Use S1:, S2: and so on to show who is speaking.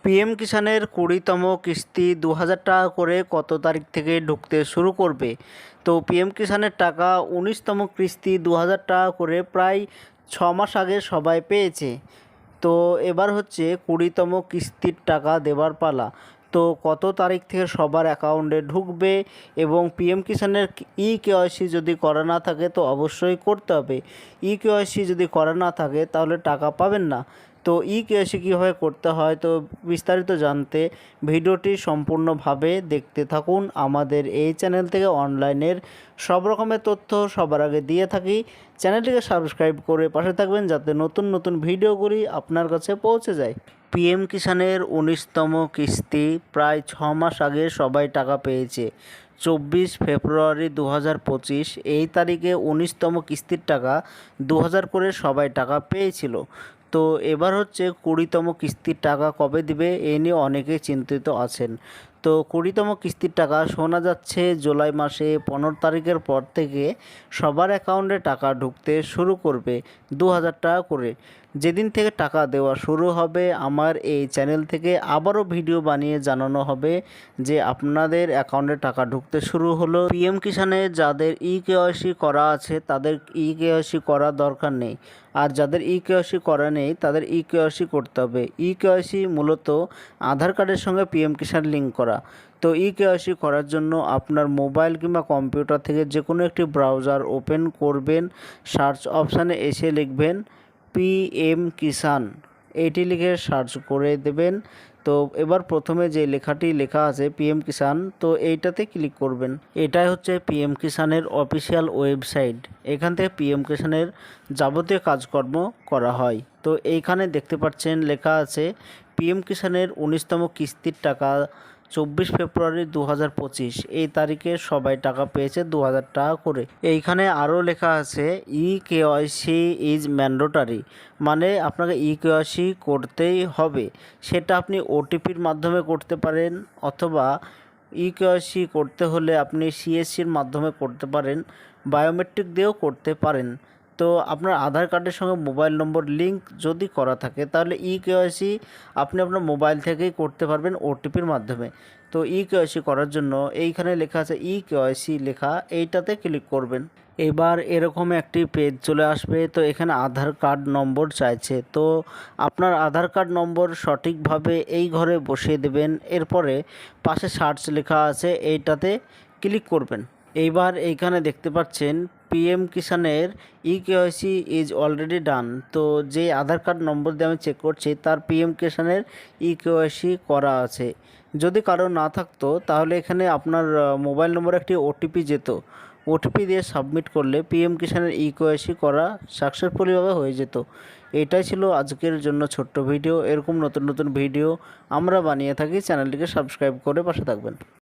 S1: PM কিষাণের ২০তম কিস্তি ২,০০০ টাকা করে কত তারিখ থেকে ঢুকতে শুরু করবে? তো পিএম কিষাণের টাকা ১৯তম কিস্তি ২,০০০ টাকা করে প্রায় ৬ মাস আগে সবাই পেয়েছে। তো এবার হচ্ছে ২০তম কিস্তির টাকা দেবার পালা। তো কত তারিখ থেকে সবার অ্যাকাউন্টে ঢুকবে এবং পিএম কিষাণের কেওয়াইসি যদি করা না থাকে তো অবশ্যই করতে হবে। কেওয়াইসি যদি করা না থাকে তাহলে টাকা পাবেন না। তো কেওয়াইসি কীভাবে করতে হয় তো বিস্তারিত জানতে ভিডিওটি সম্পূর্ণভাবে দেখতে থাকুন। আমাদের এই চ্যানেল থেকে অনলাইনের সব রকমের তথ্য সবার আগে দিয়ে থাকি। চ্যানেলটিকে সাবস্ক্রাইব করে পাশে থাকবেন যাতে নতুন নতুন ভিডিওগুলি আপনার কাছে পৌঁছে যায়। পিএম কিষাণের ১৯তম কিস্তি প্রায় ৬ মাস আগে সবাই টাকা পেয়েছে। ২৪ ফেব্রুয়ারি ২০২৫ এই তারিখে ১৯তম কিস্তির টাকা ২,০০০ করে সবাই টাকা পেয়েছিল। তো এবার হচ্ছে ২০তম কিস্তির টাকা কবে দিবে এ নিয়ে অনেকেই চিন্তিত আছেন। তো ২০তম কিস্তির টাকা শোনা যাচ্ছে জুলাই মাসে ১৫ তারিখের পর থেকে সবার অ্যাকাউন্টে টাকা ঢুকতে শুরু করবে ২,০০০ টাকা করে। যেদিন থেকে টাকা দেওয়া শুরু হবে আমার এই চ্যানেল থেকে আবারও ভিডিও বানিয়ে জানানো হবে যে আপনাদের অ্যাকাউন্টে টাকা ঢুকতে শুরু হলো। পিএম কিষাণে যাদের কেওয়াইসি করা আছে তাদের কেওয়াইসি করার দরকার নেই, আর যাদের কেওয়াইসি করা নেই তাদের কেওয়াইসি করতে হবে। কেওয়াইসি মূলত আধার কার্ডের সঙ্গে পিএম কিষাণ লিঙ্ক করা। তো কেওয়াইসি করার জন্য আপনার মোবাইল কিংবা কম্পিউটার থেকে যে কোনো একটি ব্রাউজার ওপেন করবেন, সার্চ অপশানে এসে লিখবেন পিএম কিষাণ, এইটি লিখে সার্চ করে দেবেন। তো এবার প্রথমে যে লেখাটি লেখা আছে পিএম কিষাণ, তো এইটাতে ক্লিক করবেন। এটাই হচ্ছে পিএম কিষাণের অফিসিয়াল ওয়েবসাইট। এখান থেকে পিএম কিষাণের যাবতীয় কাজকর্ম করা হয়। তো এইখানে দেখতে পাচ্ছেন লেখা আছে পিএম কিষাণের ১৯তম কিস্তির টাকা ২৪ ফেব্রুয়ারি ২০২৫ এই তারিখে সবাই টাকা পেয়েছে ২,০০০ টাকা করে। এইখানে আরও লেখা আছে কেওয়াইসি ইজ ম্যান্ডেটরি, মানে আপনাকে কেওয়াইসি করতেই হবে। সেটা আপনি ওটিপির মাধ্যমে করতে পারেন, অথবা কেওয়াইসি করতে হলে আপনি সিএসসির মাধ্যমে করতে পারেন, বায়োমেট্রিক দিয়েও করতে পারেন। তো আপনার আধার কার্ডের সঙ্গে মোবাইল নম্বর লিঙ্ক যদি করা থাকে তাহলে কেওয়াইসি আপনি আপনার মোবাইল থেকেই করতে পারবেন ওটিপির মাধ্যমে। তো কেওয়াইসি করার জন্য এইখানে লেখা আছে কেওয়াইসি লেখা, এইটাতে ক্লিক করবেন। এবার এরকম একটি পেজ চলে আসবে। তো এখানে আধার কার্ড নম্বর চাইছে, তো আপনার আধার কার্ড নম্বর সঠিকভাবে এই ঘরে বসিয়ে দেবেন। এরপরে পাশে সার্চ লেখা আছে, এইটাতে ক্লিক করবেন। এইবার এইখানে দেখতে পাচ্ছেন পিএম কিষাণের কেওয়াইসি ইজ অলরেডি ডান। তো যে আধার কার্ড নম্বর দিয়ে আমি চেক করছি তার পিএম কিষাণের কেওয়াইসি করা আছে। যদি কারো না থাকতো তাহলে এখানে আপনার মোবাইল নম্বরে একটি ওটিপি যেত, ওটিপি দিয়ে সাবমিট করলে পিএম কিষাণের কেওয়াইসি করা সাকসেসফুলিভাবে হয়ে যেত। এটাই ছিল আজকের জন্য ছোট্ট ভিডিও। এরকম নতুন নতুন ভিডিও আমরা বানিয়ে থাকি, চ্যানেলটিকে সাবস্ক্রাইব করে পাশে থাকবেন।